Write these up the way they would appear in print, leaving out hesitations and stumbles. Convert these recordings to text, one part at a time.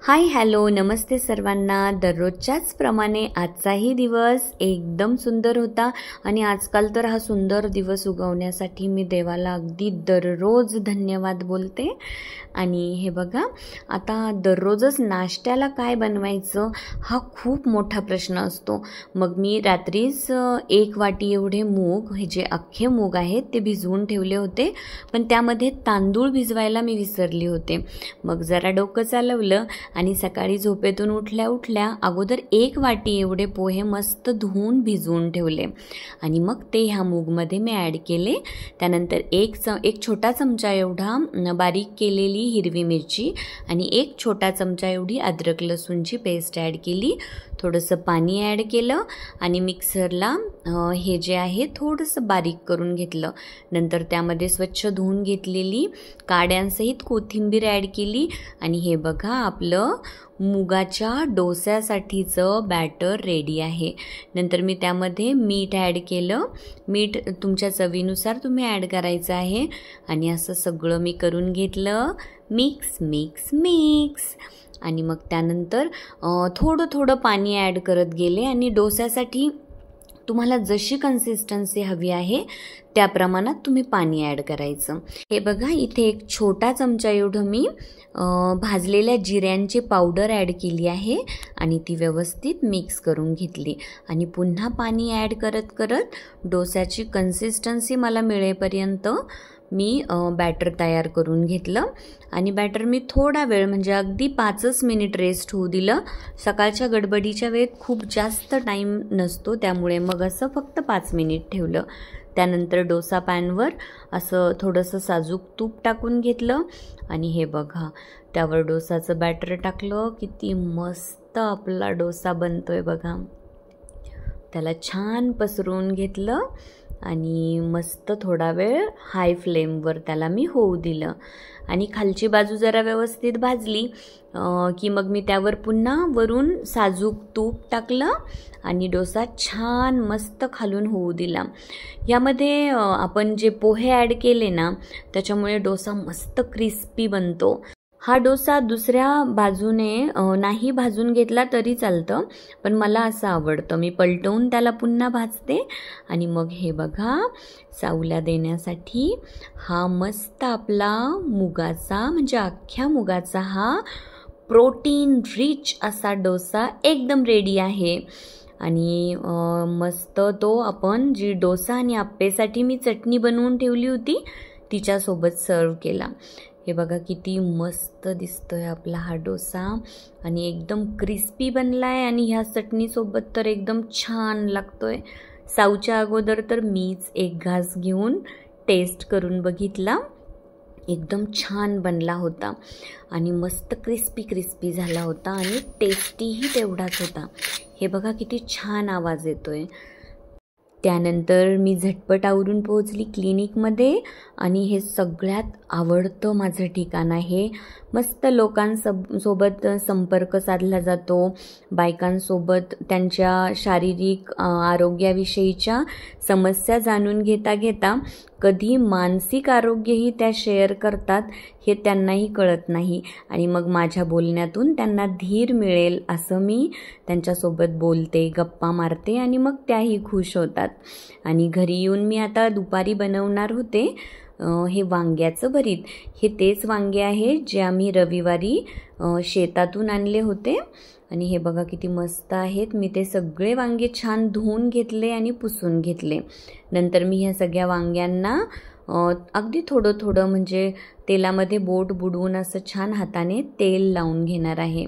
Hi hello नमस्ते सर्वांना। दररोजच्याच प्रमाणे आजचाही दिवस एकदम सुंदर होता आणि आजकाल तर हा सुंदर दिवस उगवण्यासाठी मी देवाला अगदी दररोज धन्यवाद बोलते। आणि हे बघा, आता दररोजच नाश्त्याला काय बनवायचं हा खूप मोठा प्रश्न असतो। मग मी रात्रीच 1 वाटी एवढे मूग, हे जे अख्खे मूग आहेत ते भिजवून ठेवले होते, पण त्यामध्ये तांदूळ भिजवायला मी विसरली होते। मग जरा डोकं चालवलं आणि सकाळी झोपेतून उठल्या उठल्या अगोदर 1 वाटी एवढे पोहे मस्त धुवून भिजवून ठेवले आणि मग ते ह्या मूगमध्ये मी ॲड केले। त्यानंतर एक छोटा चमचा एवढा बारीक केलेली हिरवी मिरची आणि 1 छोटा चमचा एवढी अद्रक लसूणची पेस्ट ॲड केली। थोडंसं पाणी ॲड केलं आणि मिक्सरला हे जे आहे थोडंसं बारीक करून घेतलं। नंतर त्यामध्ये स्वच्छ धुवून घेतलेली काड्यांसहित कोथिंबीर ॲड केली आणि हे बघा, आपलं मुगाच्या डोस्यासाठीचं बॅटर रेडी आहे। नंतर मी त्यामध्ये मीठ ॲड केलं। मीठ तुमच्या चवीनुसार तुम्ही ॲड करायचं आहे आणि असं सगळं मी करून घेतलं, मिक्स मिक्स मिक्स। आणि मग त्यानंतर थोडं थोडं पाणी ॲड करत गेले आणि डोस्यासाठी तुम्हाला जशी कन्सिस्टन्सी हवी आहे त्या प्रमाणात तुम्ही पाणी ॲड करायचं। हे बघा, इथे 1 छोटा चमचा एवढं मी भाजलेल्या जिऱ्यांची पावडर ॲड केली आहे आणि ती व्यवस्थित मिक्स करून घेतली आणि पुन्हा पाणी ॲड करत करत डोस्याची कन्सिस्टन्सी मला मिळेपर्यंत मी बॅटर तयार करून घेतलं। आणि बॅटर मी थोडा वेळ म्हणजे अगदी 5 मिनिट रेस्ट होऊ दिलं। सकाळच्या गडबडीच्या वेळेत खूप जास्त टाईम नसतो, त्यामुळे मग असं फक्त 5 मिनिट ठेवलं। त्यानंतर डोसा पॅनवर असं थोडंसं साजूक तूप टाकून घेतलं आणि हे बघा, त्यावर डोसाचं बॅटर टाकलं। किती मस्त आपला डोसा बनतोय बघा। त्याला छान पसरवून घेतलं आणि मस्त थोडा वेळ हाय फ्लेमवर त्याला मी होऊ दिलं आणि खालची बाजू जरा व्यवस्थित भाजली की मग मी त्यावर पुन्हा वरून साजूक तूप टाकलं आणि डोसा छान मस्त खालून होऊ दिला। यामध्ये आपण जे पोहे ॲड केले ना, त्याच्यामुळे डोसा मस्त क्रिस्पी बनतो। हा डोसा दुसऱ्या बाजूने नाही भाजून घेतला तरी चालतं, पण मला असं आवडतं। मी पलटवून त्याला पुन्हा भाजते आणि मग हे बघा, सावल्या देण्यासाठी हा मस्त आपला मुगाचा म्हणजे अख्ख्या मुगाचा हा प्रोटीन रिच असा डोसा एकदम रेडी आहे। आणि मस्त तो आपण जी डोसा आणि आप्पेसाठी मी चटणी बनवून ठेवली होती तिच्यासोबत सर्व केला। हे बघा, किती मस्त दिसतोय आपला हा डोसा आणि एकदम क्रिस्पी बनलाय आणि ह्या चटणीसोबत तर एकदम छान लागतोय। साऊच्या अगोदर तर मीच 1 घास घेऊन टेस्ट करून बघितला, एकदम छान बनला होता आणि मस्त क्रिस्पी क्रिस्पी झाला होता आणि टेस्टीही तेवढाच होता। हे बघा, किती छान आवाज येतोय। त्यानंतर मी झटपट आवरून पोहोचली क्लिनिकमध्ये आणि हे सगळ्यात आवडतं माझं ठिकाण आहे। मस्त लोकांसोबत संपर्क साधला जातो, बायकांसोबत त्यांच्या शारीरिक आरोग्याविषयीच्या समस्या जाणून घेता घेता कधी मानसिक आरोग्यही त्या शेअर करतात हे त्यांनाही कळत नाही आणि मग माझ्या बोलण्यातून त्यांना धीर मिळेल असं मी त्यांच्यासोबत बोलते, गप्पा मारते आणि मग त्याही खुश होतात। आणि घरी येऊन मी आता दुपारी बनवणार होते हे वांग्याचं भरीत। हे तेच वांगे आहे जे आम्ही रविवारी शेतातून आणले होते आणि हे बघा किती मस्त आहेत। मी ते सगळे वांगे छान धुवून घेतले आणि पुसून घेतले। नंतर मी ह्या सगळ्या वांग्यांना अगदी थोडं थोडं म्हणजे तेलामध्ये बोट बुडवून असं छान हाताने तेल लावून घेणार आहे।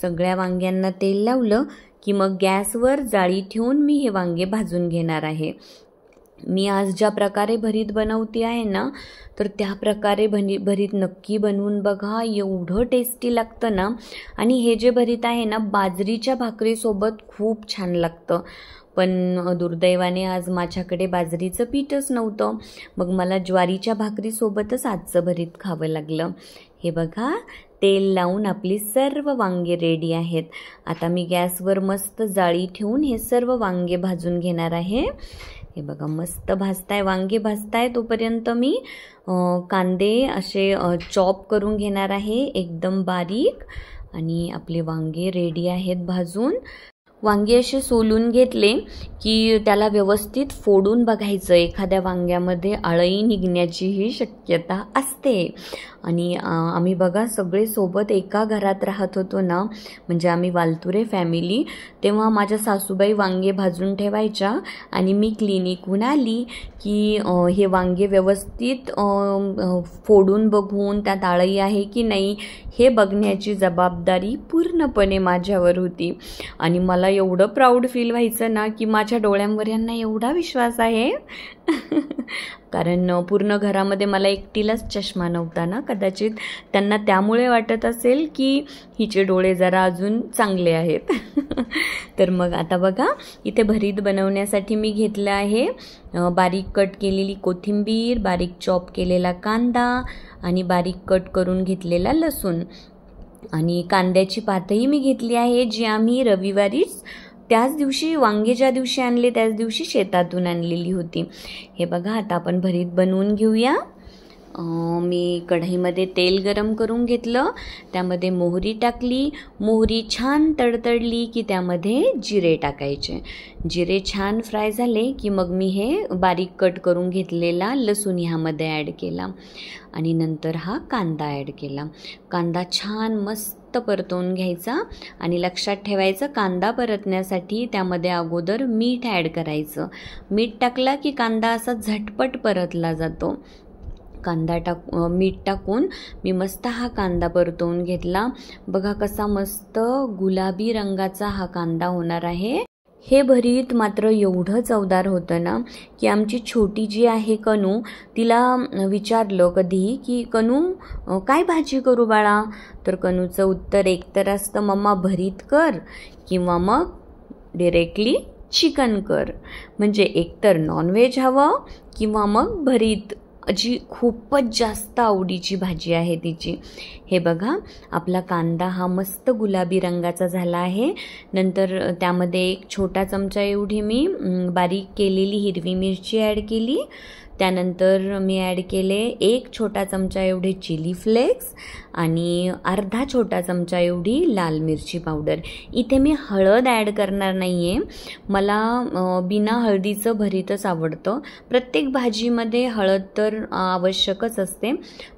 सगळ्या वांग्यांना तेल लावलं की मग गॅसवर जाळी ठेवून मी हे वांगे भाजून घेणार आहे। मी आज ज्या प्रकारे भरीत बनवते आहे ना, तर त्या प्रकारे भरीत नक्की बनवून बघा, एवढं टेस्टी लागतं ना। आणि हे जे भरीत आहे ना, बाजरीच्या भाकरीसोबत खूप छान लागतं, पण दुर्दैवाने आज माझ्याकडे बाजरीचं पीठच नव्हतं, मग मला ज्वारीच्या भाकरीसोबतच आजचं भरीत खावं लागलं। हे बघा, तेल लावून आपली सर्व वांगे रेडी आहेत। आता मी गॅसवर मस्त जाळी ठेवून हे सर्व वांगे भाजून घेणार आहे। हे बघा, मस्त भाजताय वांगे भाजताय तोपर्यंत मी कांदे असे चॉप करून घेणार आहे एकदम बारीक। आणि आपले वांगे रेडी आहेत भाजून. वांगे असे सोलून घेतले की त्याला व्यवस्थित फोडून बघायचं. एखाद्या वांग्यामध्ये अळई निघण्याचीही शक्यता असते. आणि आम्ही बघा सगळे सोबत एका घरात राहत होतो ना, म्हणजे आम्ही वालतुरे फॅमिली. तेव्हा माझ्या सासूबाई वांगे भाजून ठेवायच्या आणि मी क्लिनिकहून आली की हे वांगे व्यवस्थित फोडून बघून त्यात अळई आहे की नाही हे बघण्याची जबाबदारी पूर्णपणे माझ्यावर होती. आणि मला एवढं प्राऊड फील व्हायचं ना की माझ्या डोळ्यांवर यांना एवढा विश्वास आहे. कारण पूर्ण घरामध्ये मला एकटीलाच चष्मा नव्हता ना, कदाचित त्यांना त्यामुळे वाटत असेल की हिचे डोळे जरा अजून चांगले आहेत. तर मग आता बघा इथे भरीत बनवण्यासाठी मी घेतलं आहे बारीक कट केलेली कोथिंबीर, बारीक चॉप केलेला कांदा आणि बारीक कट करून घेतलेला लसूण. आणि कांद्याची पातही मी घेतली आहे, जी आम्ही रविवारीच त्याच दिवशी वांगे ज्या दिवशी आणले त्याच दिवशी शेतातून आणलेली होती. हे बघा आता आपण भरीत बनवून घेऊया. मी कढईमध्ये तेल गरम करून घेतलं, त्यामध्ये मोहरी टाकली. मोहरी छान तडतडली की त्यामध्ये जिरे टाकायचे. जिरे छान फ्राय झाले की मग मी हे बारीक कट करून घेतलेला लसूण ह्यामध्ये ॲड केला आणि नंतर हा कांदा ॲड केला. कांदा छान मस्त परतवून घ्यायचा आणि लक्षात ठेवायचं कांदा परतण्यासाठी त्यामध्ये अगोदर मीठ ॲड करायचं. मीठ टाकला की कांदा असा झटपट परतला जातो. मीठ टाकून मी मस्त हा कांदा परतवून घेतला. बघा कसा मस्त गुलाबी रंगाचा हा कांदा होणार आहे. हे भरीत मात्र एवढं चवदार होतं ना की आमची छोटी जी आहे कनू, तिला विचारलं कधीही की कनू काय भाजी करू बाळा, तर कनूचं उत्तर एकतर असतं मम्मा भरीत कर किंवा मग डिरेक्टली चिकन कर. म्हणजे एकतर नॉनव्हेज हवं किंवा मग भरीत, जी खूपच जास्त आवडीची भाजी आहे तिची. हे बघा आपला कांदा हा मस्त गुलाबी रंगाचा झाला आहे. नंतर त्यामध्ये एक छोटा चमचा एवढी मी बारीक केलेली हिरवी मिरची ॲड केली. त्यानंतर मी ॲड केले 1 छोटा चमचा एवढे चिली फ्लेक्स आणि अर्धा छोटा चमचा एवढी लाल मिरची पावडर. इथे मी हळद ॲड करणार नाही आहे, मला बिना हळदीचं भरीतच आवडतं. प्रत्येक भाजीमध्ये हळद तर आवश्यकच असते,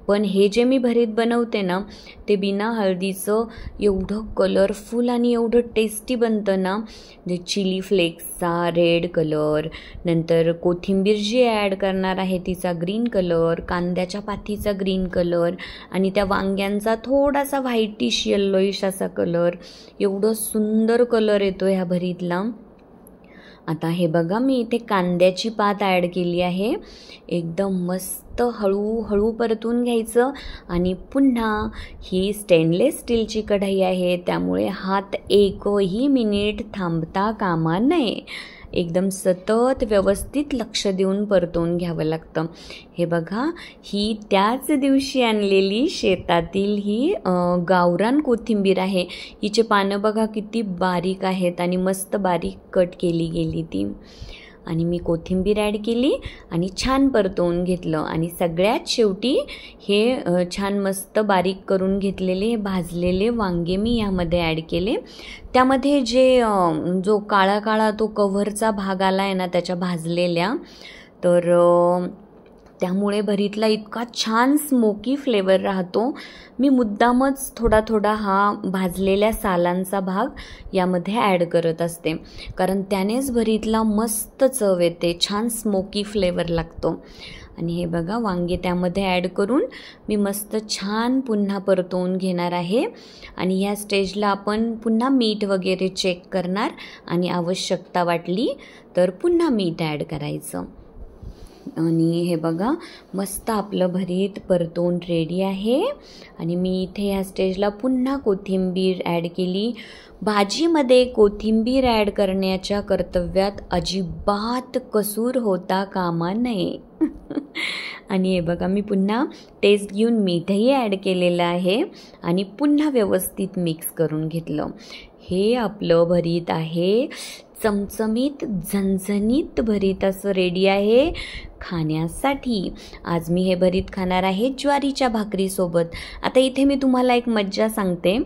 पण हे जे मी भरीत बनवते ना ते बिना हळदीचं एवढं कलरफुल आणि एवढं टेस्टी बनतं ना. जे चिली फ्लेक्सचा रेड कलर, नंतर कोथिंबीर जी ॲड करणार आहे तिचा ग्रीन कलर, कांद्याच्या पातीचा ग्रीन कलर आणि त्या वांग्यांचा थोडासा व्हाईटिश येल्लोइश असा कलर, एवढं सुंदर कलर येतो ह्या भरीतला. आता हे बघा मी इथे कांद्याची पात ॲड केली आहे. एकदम मस्त हळूहळू परतून घ्यायचं आणि पुन्हा ही स्टेनलेस स्टीलची कढई आहे त्यामुळे हात एकही मिनिट थांबता कामा नये. एकदम सतत व्यवस्थित लक्ष देऊन परतवून घ्यावं लागतं. हे बघा ही त्याच दिवशी आणलेली शेतातील ही गावरान कोथिंबीर आहे. हिचे पानं बघा किती बारीक आहेत आणि मस्त बारीक कट केली गेली ती. आणि मी कोथिंबीर ॲड केली आणि छान परतवून घेतलं. आणि सगळ्यात शेवटी हे छान मस्त बारीक करून घेतलेले हे भाजलेले वांगे मी यामध्ये ॲड केले. त्यामध्ये जो काळा काळा तो कव्हरचा भाग आला आहे ना त्याच्या भाजलेल्या, तर त्यामुळे भरीतला इतका छान स्मोकी फ्लेवर राहतो. मी मुद्दामच थोडा थोडा हा भाजलेल्या सालांचा भाग यामध्ये ॲड करत असते, कारण त्यानेच भरीतला मस्त चव येते, छान स्मोकी फ्लेवर लागतो. आणि हे बघा वांगे त्यामध्ये ॲड करून मी मस्त छान पुन्हा परतवून घेणार आहे. आणि ह्या स्टेजला आपण पुन्हा मीठ वगैरे चेक करणार आणि आवश्यकता वाटली तर पुन्हा मीठ ॲड करायचं. आणि हे बघा मस्त आपलं भरीत परतवून रेडी आहे. आणि मी इथे ह्या स्टेजला पुन्हा कोथिंबीर ॲड केली. भाजीमध्ये कोथिंबीर ॲड करण्याच्या कर्तव्यात अजिबात कसूर होता कामा नये. आणि हे बघा मी पुन्हा टेस्ट घेऊन मीठही ॲड केलेलं आहे आणि पुन्हा व्यवस्थित मिक्स करून घेतलं. हे आपलं भरीत आहे चमचमीत झणझणीत भरीत असं रेडी आहे खाण्यासाठी. आज मी हे भरीत खाणार आहे ज्वारीच्या भाकरीसोबत. आता इथे मी तुम्हाला एक मज्जा सांगते.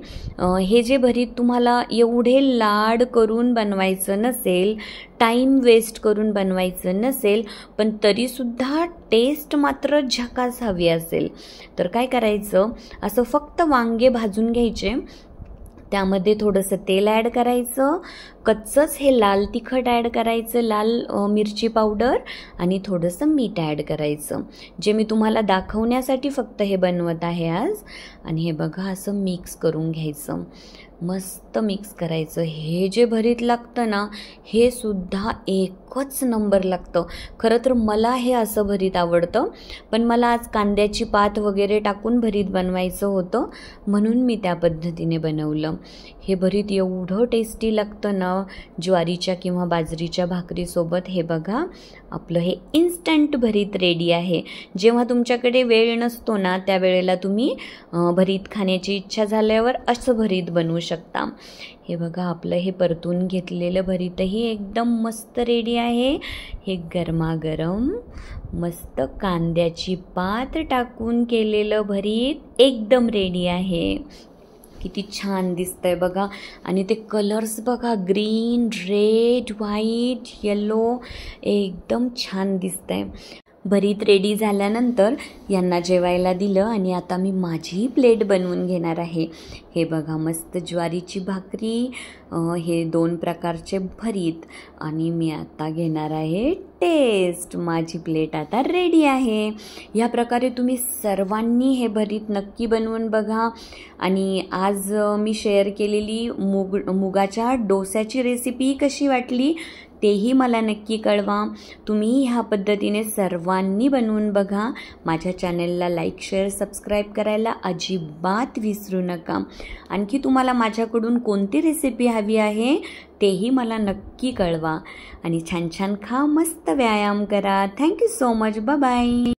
हे जे भरीत तुम्हाला एवढे लाड करून बनवायचं नसेल, टाईम वेस्ट करून बनवायचं नसेल, पण तरीसुद्धा टेस्ट मात्र झकास हवी असेल तर काय करायचं, असं फक्त वांगे भाजून घ्यायचे, त्यामध्ये थोडंसं तेल ॲड करायचं, कच्चंच हे लाल तिखट ॲड करायचं, लाल मिरची पावडर आणि थोडंसं मीठ ॲड करायचं, जे मी तुम्हाला दाखवण्यासाठी फक्त हे बनवत आहे आज. आणि हे बघा असं मिक्स करून घ्यायचं, मस्त मिक्स करायचं. हे जे भरीत लागतं ना, हे सुद्धा एकच नंबर लागतं. खरं तर मला हे असं भरीत आवडतं, पण मला आज कांद्याची पात वगैरे टाकून भरीत बनवायचं होतं, म्हणून मी त्या पद्धतीने बनवलं. हे भरीत एवढं टेस्टी लागतं ना ज्वारीच्या किंवा बाजरीच्या भाकरीसोबत. हे बघा आपलं हे इन्स्टंट भरीत रेडी आहे. जेव्हा तुमच्याकडे वेळ नसतो ना, त्यावेळेला तुम्ही भरीत खाण्याची इच्छा झाल्यावर असं भरीत बनवू शकता. हे बघा आपलं हे परतून घेतलेलं भरीतही एकदम मस्त रेडी आहे. हे गरमागरम मस्त कांद्याची पात टाकून केलेलं भरीत एकदम रेडी आहे. किती छान दिसतंय बघा. आणि ते कलर्स बघा, ग्रीन, रेड, व्हाईट, येलो, एकदम छान दिसतंय. भरीत रेडी झाल्यानंतर यांना जेवायला दिलं आणि आता मी माझी प्लेट बनवून घेणार आहे. हे बघा मस्त ज्वारीची भाकरी, हे 2 प्रकारचे भरीत आणि मी आता घेणार आहे टेस्ट. माझी प्लेट आता रेडी आहे. या प्रकारे तुम्ही सर्वांनी हे भरीत नक्की बनवून बघा. आणि आज मी शेअर केलेली मुगाच्या डोस्याची रेसिपी कशी वाटली तेही मला नक्की कळवा. तुम्ही ह्या पद्धतीने सर्वांनी बनवून बघा. माझ्या चॅनलला लाईक, शेअर, सबस्क्राईब करायला अजिबात विसरू नका. आणखी तुम्हाला माझ्याकडून कोणती रेसिपी हवी आहे तेही मला नक्की कळवा. आणि छान छान खा, मस्त व्यायाम करा. Thank you so much. Bye bye.